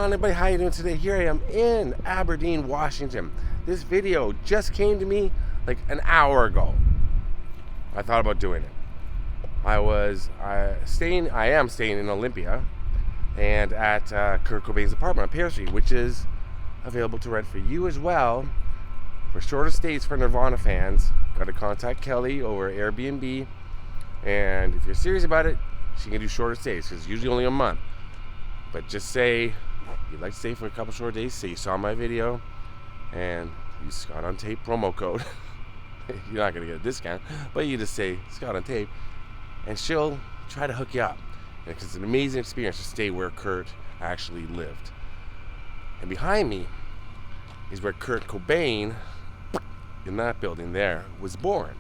on, everybody? How you doing today? Here I am in Aberdeen, Washington. This video just came to me like an hour ago. I thought about doing it. I am staying in Olympia and at Kurt Cobain's apartment on Pear Street, which is available to rent for you as well for shorter stays for Nirvana fans. Got to contact Kelly over Airbnb, and if you're serious about it, she can do shorter stays because it's usually only a month. But just say you'd like to stay for a couple short days, say you saw my video and use Scott on Tape promo code. You're not going to get a discount, but you just say Scott on Tape and she'll try to hook you up. Because it's an amazing experience to stay where Kurt actually lived. And behind me is where Kurt Cobain, in that building there, was born.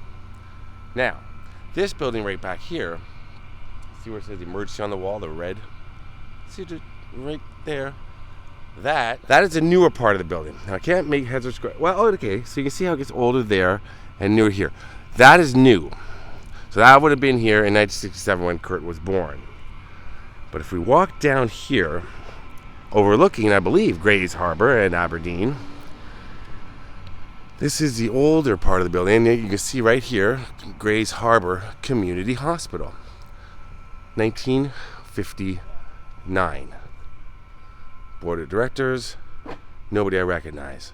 Now, this building right back here, see where it says emergency on the wall, the red? See it right there? That is a newer part of the building. Now, I can't make heads or square. Well, okay, so you can see how it gets older there and newer here. That is new. So that would have been here in 1967 when Kurt was born. But if we walk down here, overlooking, I believe, Grays Harbor and Aberdeen, this is the older part of the building. And you can see right here, Grays Harbor Community Hospital, 1959. Board of directors, nobody I recognize,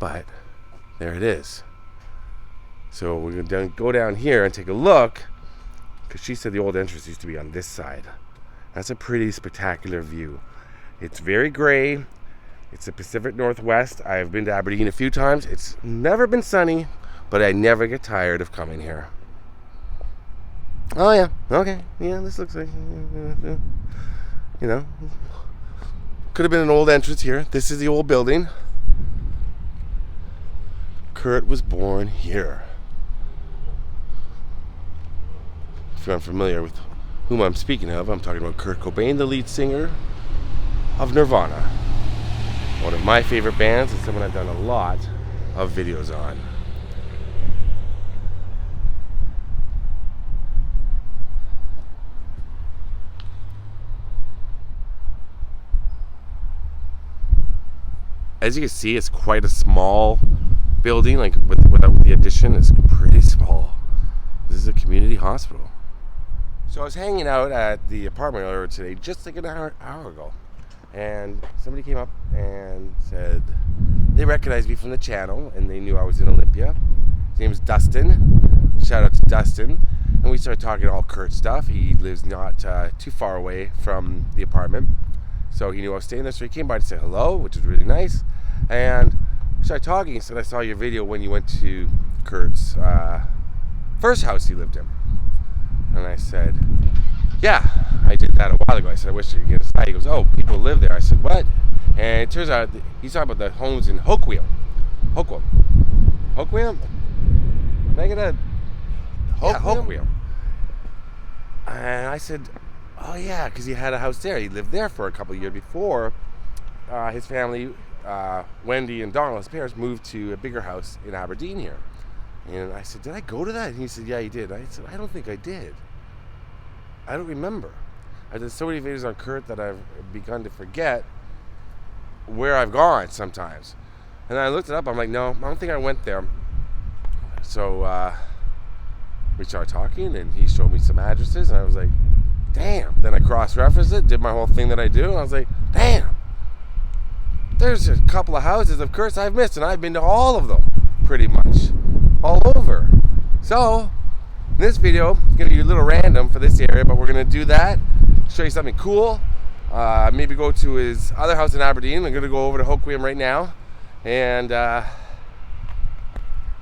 but there it is. So we're going to go down here and take a look, because she said the old entrance used to be on this side. That's a pretty spectacular view. It's very gray. It's the Pacific Northwest. I've been to Aberdeen a few times. It's never been sunny, but I never get tired of coming here. Oh yeah, okay, yeah, this looks like, you know, could have been an old entrance here. This is the old building. Kurt was born here. If you're unfamiliar with whom I'm speaking of, I'm talking about Kurt Cobain, the lead singer of Nirvana. One of my favorite bands and someone I've done a lot of videos on. As you can see, it's quite a small building. Like without the addition, it's pretty small. This is a community hospital. So I was hanging out at the apartment earlier today, just like an hour ago, and somebody came up and said they recognized me from the channel and they knew I was in Olympia. His name is Dustin. Shout out to Dustin. And we started talking all Kurt stuff. He lives not too far away from the apartment, so he knew I was staying there. So he came by to say hello, which was really nice. And we started talking. He said, I saw your video when you went to Kurt's first house he lived in. And I said, yeah, I did that a while ago. I said, I wish I could get inside. He goes, oh, people live there. I said, what? And it turns out he's talking about the homes in Hoquiam. Hoquiam? Can I get a... Hoquiam. And I said, oh yeah, because he had a house there. He lived there for a couple of years before his family, Wendy and Donald, his parents, moved to a bigger house in Aberdeen here. And I said, did I go to that? And he said, yeah, you did. I said, I don't think I did. I don't remember. I did so many videos on Kurt that I've begun to forget where I've gone sometimes. And I looked it up. I'm like, no, I don't think I went there. So we started talking, and he showed me some addresses, and I was like, damn. Then I cross-referenced it, did my whole thing that I do, and I was like, damn. There's a couple of houses of Kurt's I've missed, and I've been to all of them, pretty much. All over. So, in this video, it's going to be a little random for this area, but we're going to do that, show you something cool, maybe go to his other house in Aberdeen. I'm going to go over to Hoquiam right now, and a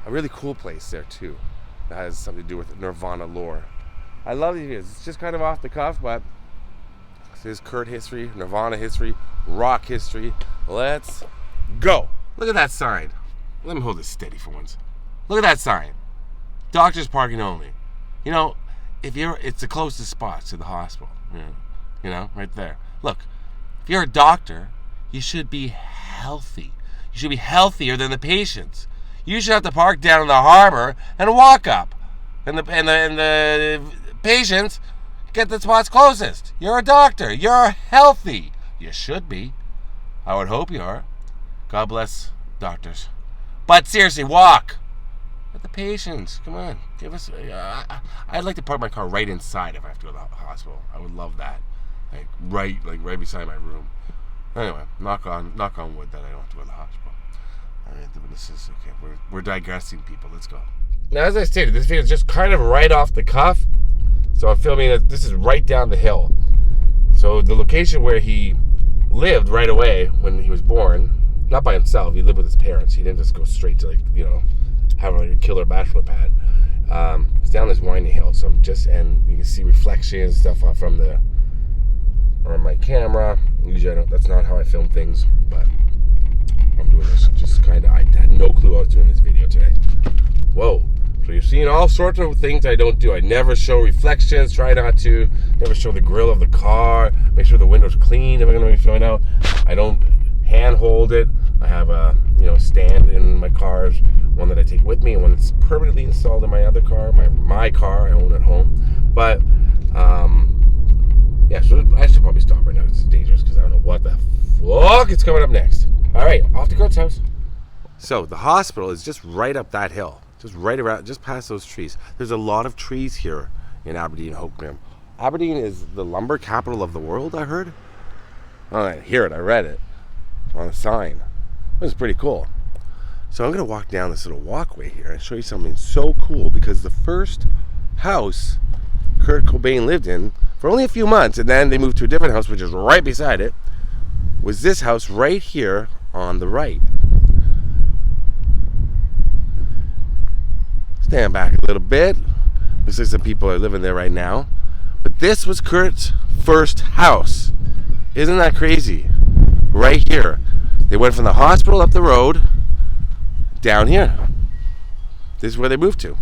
really cool place there too that has something to do with Nirvana lore. I love these videos. It's just kind of off the cuff, but this is Kurt history, Nirvana history, rock history. Let's go. Look at that sign. Let me hold this steady for once. Look at that sign. Doctors parking only. You know, it's the closest spot to the hospital. You know, right there. Look, if you're a doctor, you should be healthy. You should be healthier than the patients. You should have to park down in the harbor and walk up. And the patients get the spots closest. You're a doctor. You're healthy. You should be. I would hope you are. God bless doctors. But seriously, walk. Let the patients. Come on. Give us. I'd like to park my car right inside if I have to go to the hospital. I would love that. Like right beside my room. Anyway, knock on wood that I don't have to go to the hospital. All right, this is okay. We're digressing, people. Let's go. Now, as I stated, this video is just kind of right off the cuff. So I'm filming it. This is right down the hill. So the location where he lived right away when he was born, not by himself, he lived with his parents. He didn't just go straight to having a killer bachelor pad. It's down this windy hill. So and you can see reflections and stuff from my camera. Usually that's not how I film things, but I'm doing this just kind of, I had no clue I was doing this video today. Whoa. So you're seeing all sorts of things I don't do. I never show reflections, try not to. Never show the grill of the car. Make sure the window's clean if I'm going to be showing out. I don't hand hold it. I have a stand in my cars, one that I take with me and one that's permanently installed in my other car, my car I own at home. But yeah, so I should probably stop right now. It's dangerous because I don't know what the fuck is coming up next. All right, off to Kurt's house. So the hospital is just right up that hill. Just right around, just past those trees. There's a lot of trees here in Aberdeen, Hoquiam. Aberdeen is the lumber capital of the world, I heard. Oh, I didn't hear it, I read it on a sign. It was pretty cool. So I'm going to walk down this little walkway here and show you something so cool, because the first house Kurt Cobain lived in for only a few months, and then they moved to a different house, which is right beside it, was this house right here on the right. Stand back a little bit. Looks like some people are living there right now. But this was Kurt's first house. Isn't that crazy? Right here. They went from the hospital up the road down here. This is where they moved to.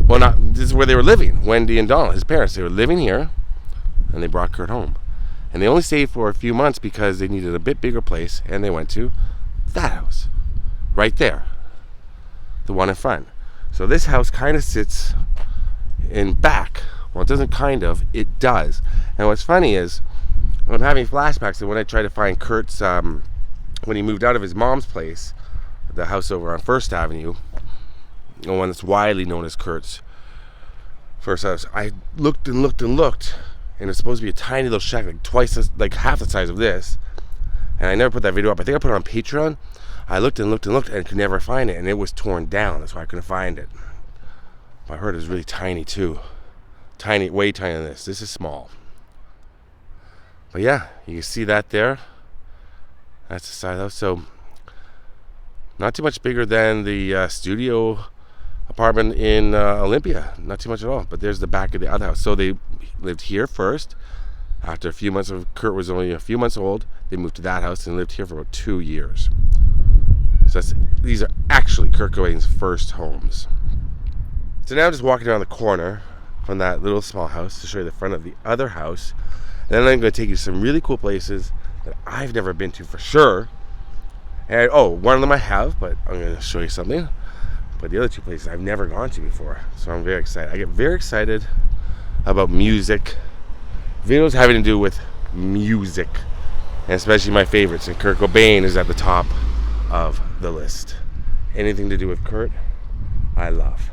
Well, this is where they were living. Wendy and Donald, his parents, they were living here, and they brought Kurt home. And they only stayed for a few months because they needed a bit bigger place, and they went to that house. Right there. The one in front. So this house kind of sits in back. Well, it doesn't kind of, it does. And what's funny is, I'm having flashbacks to when I tried to find Kurt's, when he moved out of his mom's place, the house over on 1st Avenue, the one that's widely known as Kurt's first house. I looked and looked and looked, and it's supposed to be a tiny little shack, like half the size of this. And I never put that video up. I think I put it on Patreon. I looked and looked and looked and could never find it, and it was torn down. That's why I couldn't find it. I heard it was really tiny too. Tiny, way tinier than this. This is small. But yeah, you can see that there. That's the side of the house. So, not too much bigger than the studio apartment in Olympia. Not too much at all. But there's the back of the other house. So they lived here first. After a few months Kurt was only a few months old, they moved to that house and lived here for about 2 years. So these are actually Kurt Cobain's first homes. So now I'm just walking around the corner from that little small house to show you the front of the other house. And then I'm going to take you to some really cool places that I've never been to for sure. And one of them I have, but I'm going to show you something. But the other 2 places I've never gone to before. So I'm very excited. I get very excited about music. Videos having to do with music. And especially my favorites. And Kurt Cobain is at the top of the list. Anything to do with Kurt, I love.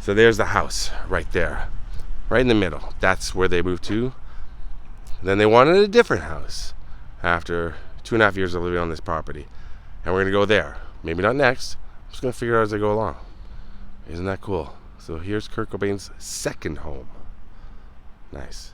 So there's the house right there. Right in the middle. That's where they moved to. Then they wanted a different house after 2.5 years of living on this property. And we're going to go there. Maybe not next. I'm just going to figure it out as I go along. Isn't that cool? So here's Kurt Cobain's second home. Nice.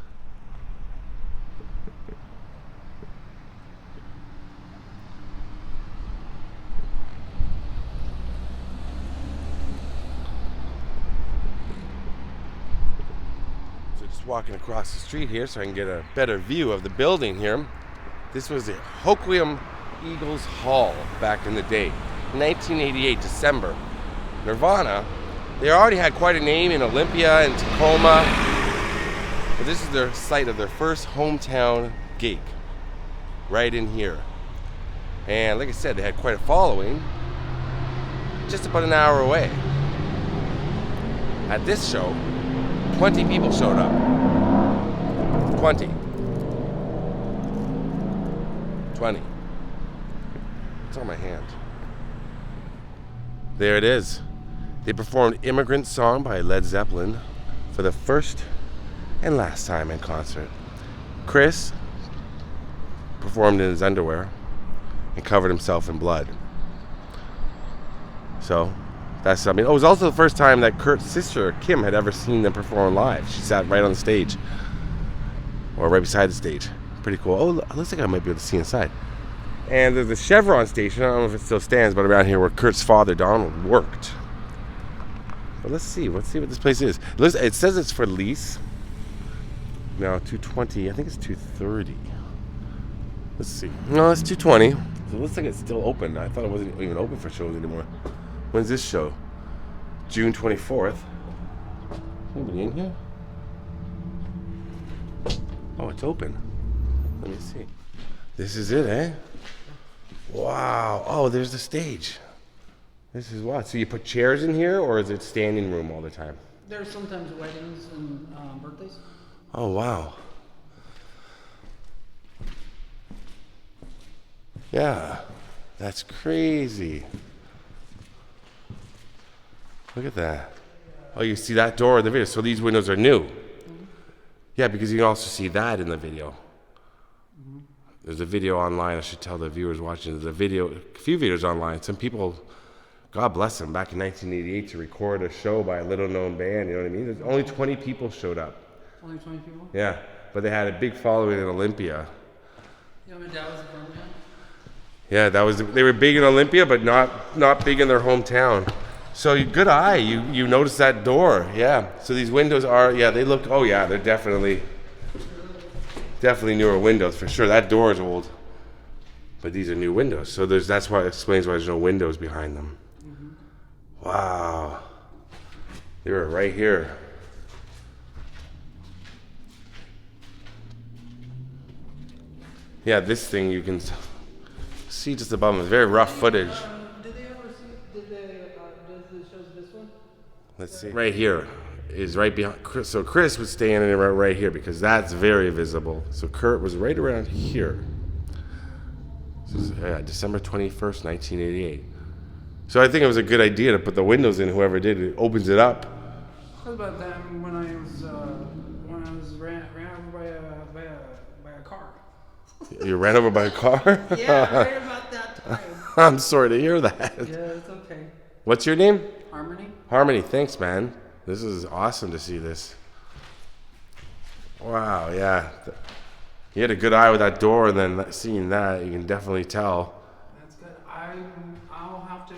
Walking across the street here so I can get a better view of the building here. This was the Hoquiam Eagles Hall back in the day, 1988 December. Nirvana, they already had quite a name in Olympia and Tacoma, but this is their site of their first hometown gig, right in here. And like I said, they had quite a following, just about an hour away. At this show, 20 people showed up. 20. funny. It's on my hand. There it is. They performed Immigrant Song by Led Zeppelin for the first and last time in concert. Chris performed in his underwear and covered himself in blood. So, that's something. Oh, it was also the first time that Kurt's sister, Kim, had ever seen them perform live. She sat right on the stage. Or right beside the stage. Pretty cool. Oh, it looks like I might be able to see inside. And there's a Chevron station. I don't know if it still stands, but around here where Kurt's father, Donald, worked. But let's see what this place is. It says it's for lease. Now, 220. I think it's 230. Let's see. No, it's 220. So it looks like it's still open. I thought it wasn't even open for shows anymore. When's this show? June 24th. Anybody in here? Oh, it's open. Let me see. This is it, eh? Wow. Oh, there's the stage. This is what? So you put chairs in here, or is it standing room all the time? There's sometimes weddings and birthdays. Oh, wow. Yeah. That's crazy. Look at that. Oh, you see that door in the video. So these windows are new. Mm-hmm. Yeah, because you can also see that in the video. Mm-hmm. There's a video online. I should tell the viewers watching. There's a few videos online. Some people, God bless them, back in 1988 to record a show by a little-known band. You know what I mean? There's only 20 people showed up. Only 20 people? Yeah, but they had a big following in Olympia. Yeah, my dad was a drum band. Yeah, they were big in Olympia, but not big in their hometown. So good eye, you notice that door, yeah. So these windows are, yeah, they look, oh yeah, they're definitely newer windows for sure. That door is old, but these are new windows. So that's why it explains why there's no windows behind them. Mm-hmm. Wow, they were right here. Yeah, this thing you can see just above them. It's very rough footage. Let's see. Right here is right behind Chris. So Chris was standing right here because that's very visible. So Kurt was right around here. This is December 21st, 1988. So I think it was a good idea to put the windows in. Whoever did it opens it up. What about that when I was ran over by a car? You ran over by a car? Yeah, right about that time. I'm sorry to hear that. Yeah, it's okay. What's your name? Harmony. Harmony, thanks, man. This is awesome to see this. Wow, yeah. You had a good eye with that door, and then seeing that, you can definitely tell. That's good. I'll have to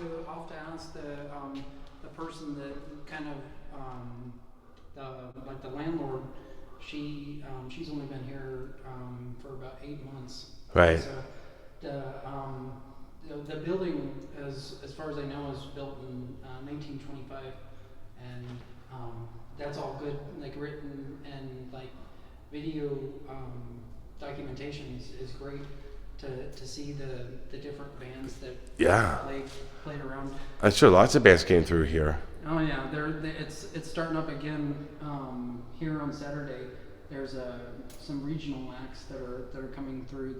ask the person that kind of like the landlord. She's only been here for about 8 months. Right. So the building, as far as I know, is built in 1925, and that's all good, like written and like video documentation is great to see the different bands that played around. I'm sure lots of bands came through here. Oh yeah, it's starting up again here on Saturday. There's some regional acts that are coming through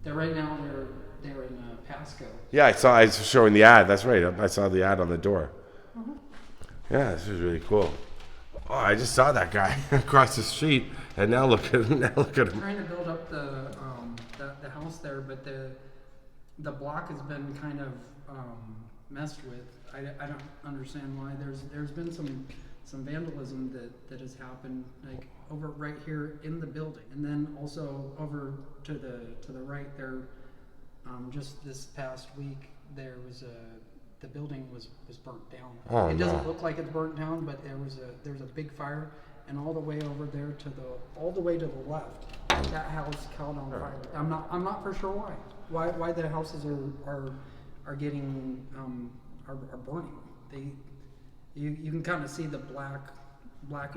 they're right now they're in Pasco. Yeah, I was showing the ad. That's right. I saw the ad on the door. Mm-hmm. Yeah, this is really cool. Oh, I just saw that guy across the street, and now look at him. I'm trying to build up the house there, but the block has been kind of messed with. I don't understand why. There's been some vandalism that has happened, like over right here in the building, and then also over to the right there. Just this past week, there was the building was burnt down. Oh, it doesn't look like it's burnt down, but there's a big fire, and all the way over there all the way to the left, that house caught on fire. I'm not for sure why the houses are getting are burning. You can kind of see the black.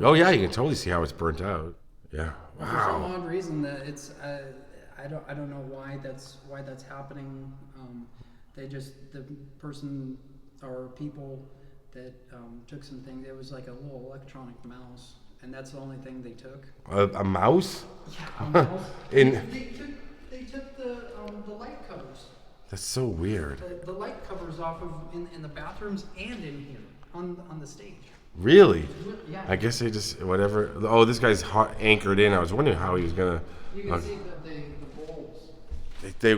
Oh yeah, you can totally see how it's burnt out. Yeah. Wow. For some odd reason that it's I don't know why that's happening. The person or people that took some things. It was like a little electronic mouse, and that's the only thing they took. A mouse? Yeah, a mouse. They took the light covers. That's so weird. The light covers off of in the bathrooms and in here on the stage. Really? Yeah. I guess they just whatever. Oh, this guy's anchored in. I was wondering how he was gonna. You can see the bowls. They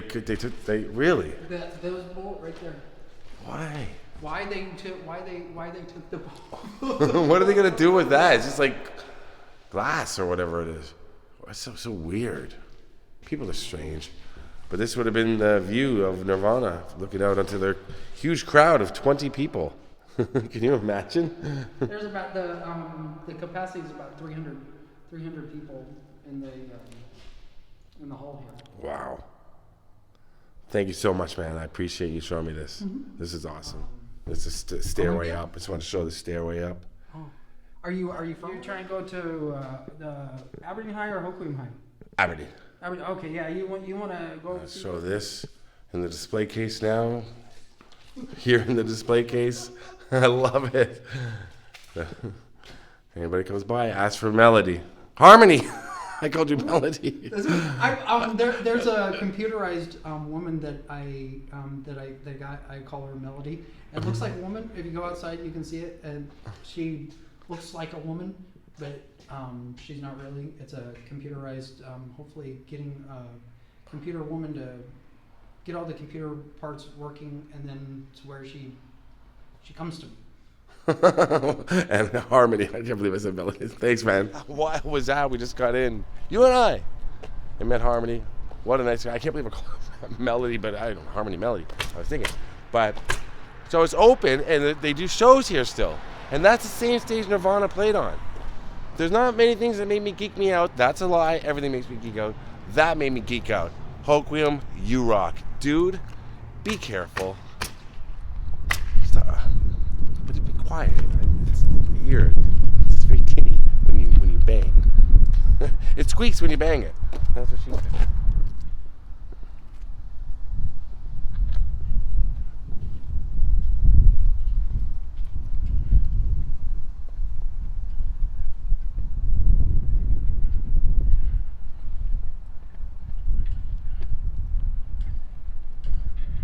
really. Those bowls right there. Why? Why they took the bowl? What are they gonna do with that? It's just like glass or whatever it is. It's so weird. People are strange. But this would have been the view of Nirvana, looking out onto their huge crowd of 20 people. Can you imagine? There's about the capacity is about 300 people in the hall here. Wow. Thank you so much, man. I appreciate you showing me this. Mm-hmm. This is awesome. This is stairway up. I just want to show the stairway up. Oh. Are you from? You trying to go to the Aberdeen High or Hoquiam High? Aberdeen. Okay, yeah. You want to go? Show this in the display case now. Here in the display case. I love it. Anybody comes by, ask for Melody. Harmony. I called you Melody. There's a computerized woman that I call her Melody. It looks like a woman. If you go outside, you can see it, and she looks like a woman, but she's not really. It's a computerized. Hopefully, getting a computer woman to get all the computer parts working, and then to where she comes to me. And Harmony, I can't believe I said Melody. Thanks, man. Why was that? We just got in. You and I met Harmony. What a nice guy. I can't believe I called her Melody, but I don't know, Harmony Melody. I was thinking. But, so it's open, and they do shows here still. And that's the same stage Nirvana played on. There's not many things that made me geek me out. That's a lie. Everything makes me geek out. That made me geek out. Hoquiam, you rock. Dude, be careful. Stop. But be quiet. It's weird. It's very tinny when you bang. It squeaks when you bang it. That's what she said.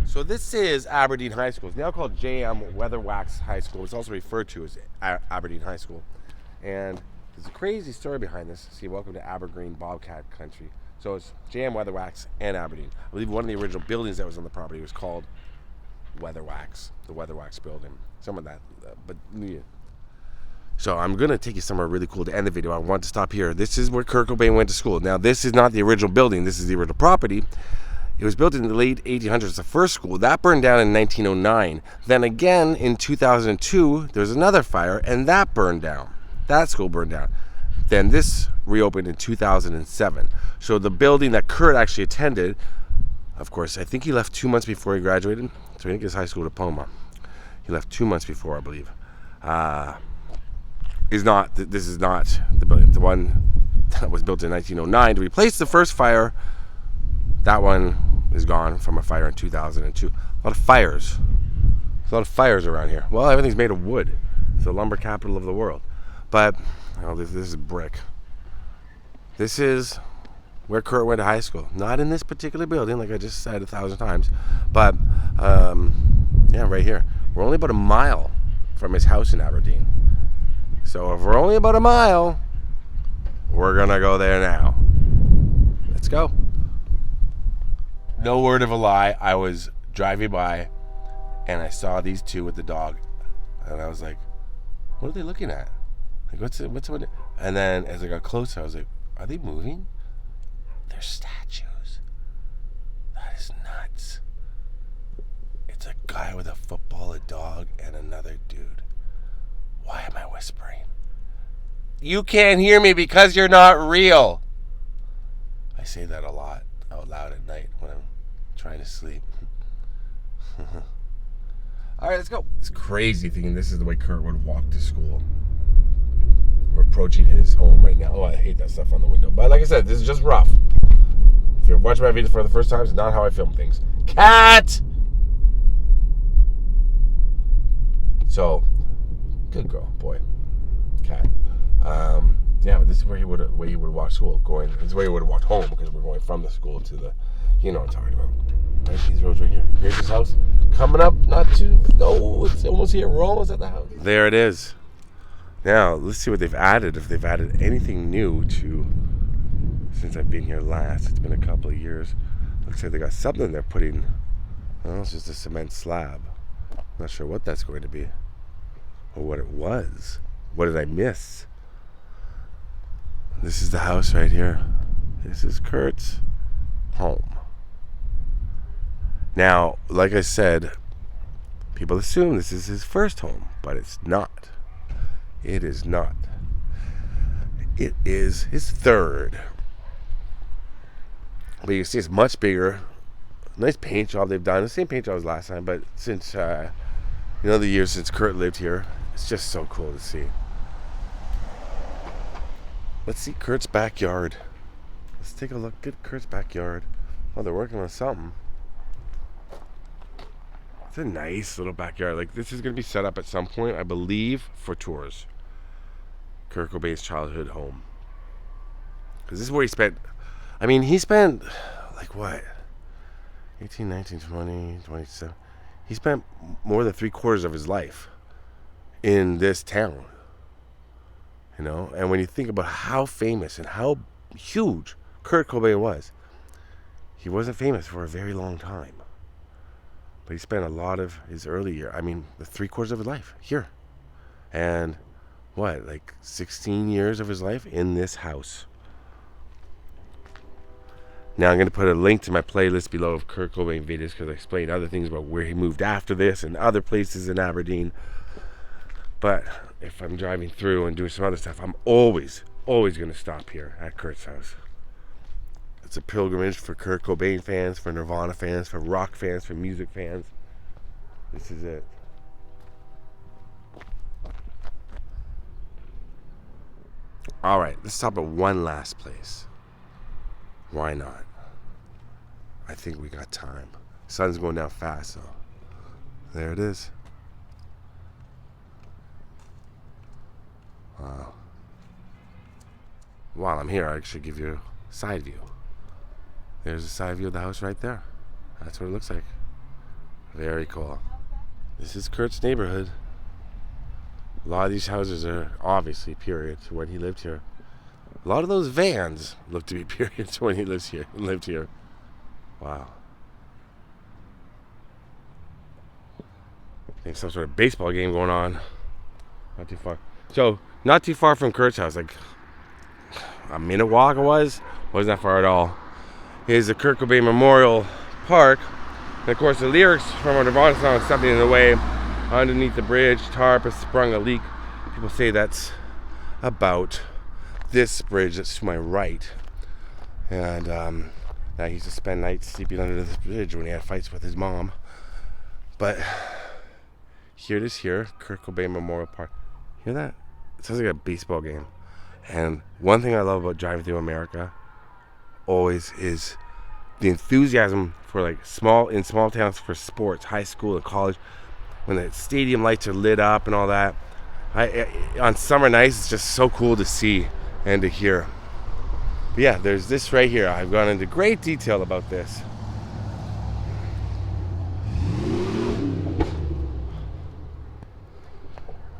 So this is Aberdeen High School. It's now called J.M. Weatherwax High School. It's also referred to as Aberdeen High School. And there's a crazy story behind this. See, welcome to Aberdeen Bobcat Country. So it's J.M. Weatherwax and Aberdeen. I believe one of the original buildings that was on the property was called Weatherwax, the Weatherwax building. Some of that, but yeah. So I'm going to take you somewhere really cool to end the video. I want to stop here. This is where Kurt Cobain went to school. Now, this is not the original building. This is the original property. It was built in the late 1800s, the first school. That burned down in 1909. Then again, in 2002, there was another fire, and that burned down. That school burned down. Then this reopened in 2007. So the building that Kurt actually attended, of course, I think he left 2 months before he graduated. So he didn't get his high school diploma. He left 2 months before, I believe. This is not the building. The one that was built in 1909 to replace the first fire. That one is gone from a fire in 2002. A lot of fires. There's a lot of fires around here. Well, everything's made of wood. It's the lumber capital of the world. But this is brick. This is where Kurt went to high school. Not in this particular building, like I just said 1,000 times. But, yeah, right here. We're only about a mile from his house in Aberdeen. So if we're only about a mile, we're going to go there now. Let's go. No word of a lie. I was driving by and I saw these two with the dog, and I was like, "What are they looking at? Like, what's what?" And then as I got closer, I was like, "Are they moving? They're statues. That is nuts. It's a guy with a football, a dog, and another dude. Why am I whispering? You can't hear me because you're not real." I say that a lot out loud at night when I'm trying to sleep. All right, let's go. It's crazy thinking this is the way Kurt would walk to school. We're approaching his home right now. Oh, I hate that stuff on the window. But like I said, this is just rough. If you're watching my videos for the first time, it's not how I film things. Cat! So, good girl, boy. Cat. Yeah, but this is where he would walk to school. This is where he would have walked home because we're going from the school to the, you know what I'm talking about. Right, these roads right here. Here's his house. Coming up, it's almost here. We're almost at the house. There it is. Now, let's see what they've added. If they've added anything new since I've been here last. It's been a couple of years. Looks like they got something they're putting. Well, it's just a cement slab. Not sure what that's going to be. Or what it was. What did I miss? This is the house right here. This is Kurt's home. Now, like I said, people assume this is his first home, but it's not. It is not. It is his third. But you can see it's much bigger. Nice paint job they've done. The same paint job as last time, but since, the years since Kurt lived here, it's just so cool to see. Let's see Kurt's backyard. Let's take a look at Kurt's backyard. Oh, they're working on something. It's a nice little backyard. Like, this is going to be set up at some point, I believe, for tours. Kurt Cobain's childhood home. Because this is where he spent, like what? 18, 19, 20, 27. He spent more than 3/4 of his life in this town. And when you think about how famous and how huge Kurt Cobain was, he wasn't famous for a very long time. But he spent a lot of his early year, the 3/4 of his life here. And 16 years of his life in this house. Now I'm going to put a link to my playlist below of Kurt Cobain videos because I explained other things about where he moved after this and other places in Aberdeen. But if I'm driving through and doing some other stuff, I'm always going to stop here at Kurt's house. It's a pilgrimage for Kurt Cobain fans, for Nirvana fans, for rock fans, for music fans. This is it. All right, let's stop at one last place. Why not? I think we got time. Sun's going down fast, so there it is. Wow. While I'm here, I should give you a side view. There's a side view of the house right there. That's what it looks like. Very cool. This is Kurt's neighborhood. A lot of these houses are obviously period to when he lived here. A lot of those vans look to be period to when he lived here. Wow. I think some sort of baseball game going on. Not too far. So, not too far from Kurt's house. Like a minute walk it was. Wasn't that far at all. Here's the Kurt Cobain Memorial Park. And of course the lyrics from our Nirvana song, Something in the Way. Underneath the bridge, tarp has sprung a leak. People say that's about this bridge that's to my right. And that he used to spend nights sleeping under this bridge when he had fights with his mom. But here it is here, Kurt Cobain Memorial Park. Hear that? It sounds like a baseball game. And one thing I love about driving through America always is the enthusiasm for small towns for sports, high school and college. When the stadium lights are lit up and all that. On summer nights, it's just so cool to see and to hear. But yeah, there's this right here. I've gone into great detail about this.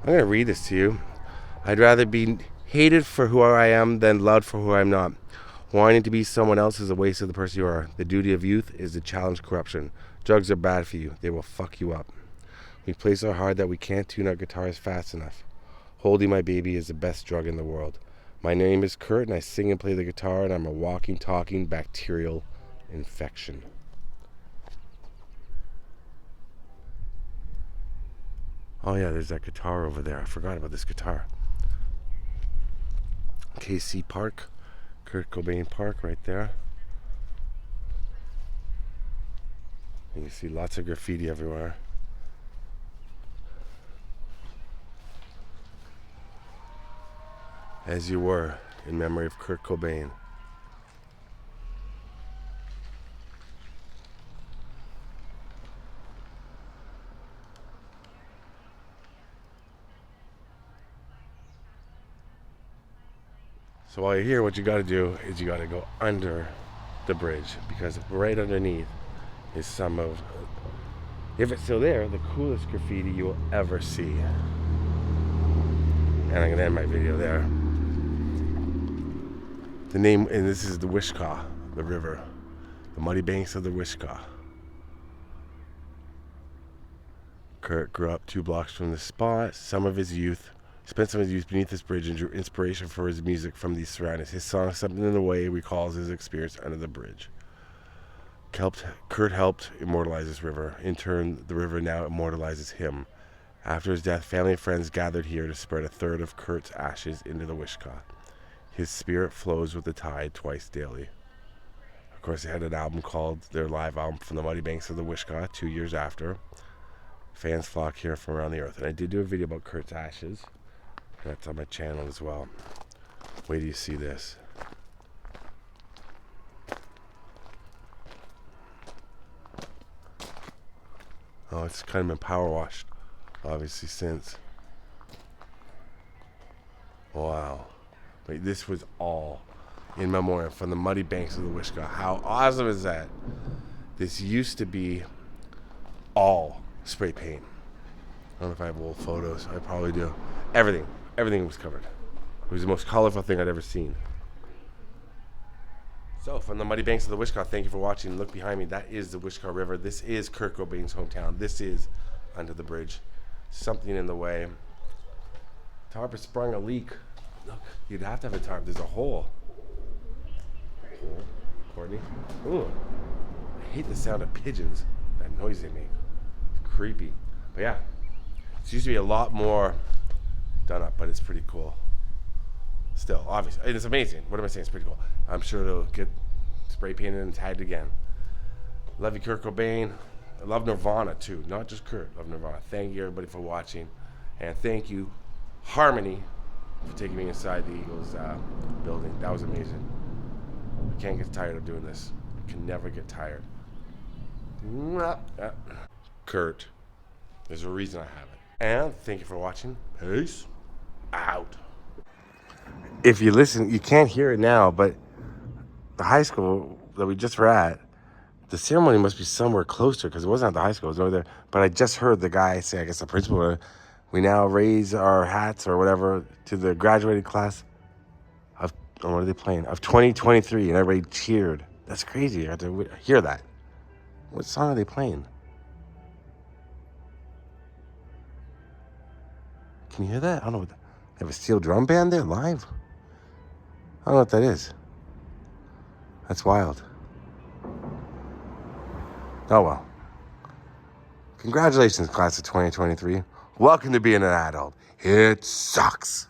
I'm going to read this to you. I'd rather be hated for who I am than loved for who I'm not. Wanting to be someone else is a waste of the person you are. The duty of youth is to challenge corruption. Drugs are bad for you. They will fuck you up. We play so hard that we can't tune our guitars fast enough. Holding my baby is the best drug in the world. My name is Kurt, and I sing and play the guitar, and I'm a walking, talking bacterial infection. Oh yeah, there's that guitar over there. I forgot about this guitar. KC Park, Kurt Cobain Park right there. You can see lots of graffiti everywhere. As you were, in memory of Kurt Cobain. So while you're here, what you got to do is you got to go under the bridge, because right underneath is some of, if it's still there, the coolest graffiti you will ever see. And I'm gonna end my video there. The name, and this is the Wishkah, the river, the muddy banks of the Wishkah. Kurt grew up 2 blocks from the spot. Spent some of his youth beneath this bridge and drew inspiration for his music from these surroundings. His song, Something in the Way, recalls his experience under the bridge. Kurt helped immortalize this river. In turn, the river now immortalizes him. After his death, family and friends gathered here to spread a third of Kurt's ashes into the Wishkah. His spirit flows with the tide twice daily. Of course, they had an album called, their live album, From the Muddy Banks of the Wishkah, 2 years after. Fans flock here from around the earth. And I did do a video about Kurt's ashes. That's on my channel as well. Wait till you see this. Oh, it's kind of been power washed, obviously, since. Wow. Wait, this was all in memoriam from the muddy banks of the Wishkah. How awesome is that? This used to be all spray paint. I don't know if I have old photos. I probably do. Everything was covered. It was the most colorful thing I'd ever seen. So, from the muddy banks of the Wishkah, thank you for watching. Look behind me. That is the Wishkah River. This is Kurt Cobain's hometown. This is Under the Bridge. Something in the way. Tarp has sprung a leak. Look, you'd have to have a tarp. There's a hole. Courtney? Ooh. I hate the sound of pigeons. That noise they make. It's creepy. But yeah, it used to be a lot more done up, but it's pretty cool. Still, obviously, it's amazing. What am I saying? It's pretty cool. I'm sure it'll get spray painted and tagged again. Love you, Kurt Cobain. I love Nirvana too, not just Kurt. Love Nirvana. Thank you everybody for watching, and thank you, Harmony, for taking me inside the Eagles building. That was amazing. I can't get tired of doing this. I can never get tired. Kurt, there's a reason I have it. And thank you for watching. Peace out. If you listen, you can't hear it now, but the high school that we just were at, the ceremony must be somewhere closer, because it wasn't at the high school, it was over there. But I just heard the guy say, I guess the principal, we now raise our hats or whatever to the graduated class of, what are they playing? Of 2023, and everybody cheered. That's crazy. I had to hear that. What song are they playing? Can you hear that? I don't know. They have a steel drum band there live? I don't know what that is. That's wild. Oh well. Congratulations, class of 2023. Welcome to being an adult. It sucks.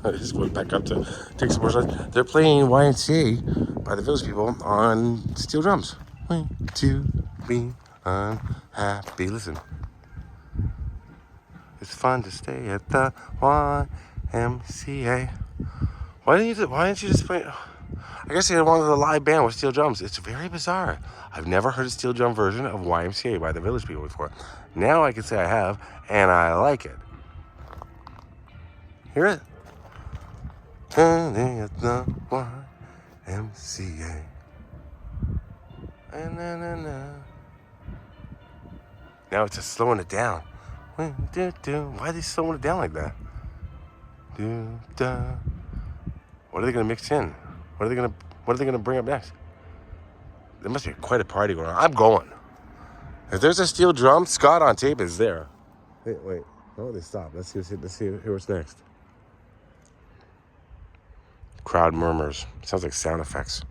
I just went back up to take some more shots. They're playing YMCA by the Village People on steel drums. Way to be unhappy. Listen. It's fun to stay at the YMCA. Why didn't you just play? I guess they wanted a live band with steel drums. It's very bizarre. I've never heard a steel drum version of YMCA by the Village People before. Now I can say I have, and I like it. Hear it? Turning at the YMCA. Now it's just slowing it down. Why are they slowing it down like that? What are they gonna mix in? What are they gonna bring up next? There must be quite a party going on. I'm going. If there's a steel drum, Scott on tape is there. Wait. Oh, they stopped. Let's see what's next. Crowd murmurs. Sounds like sound effects.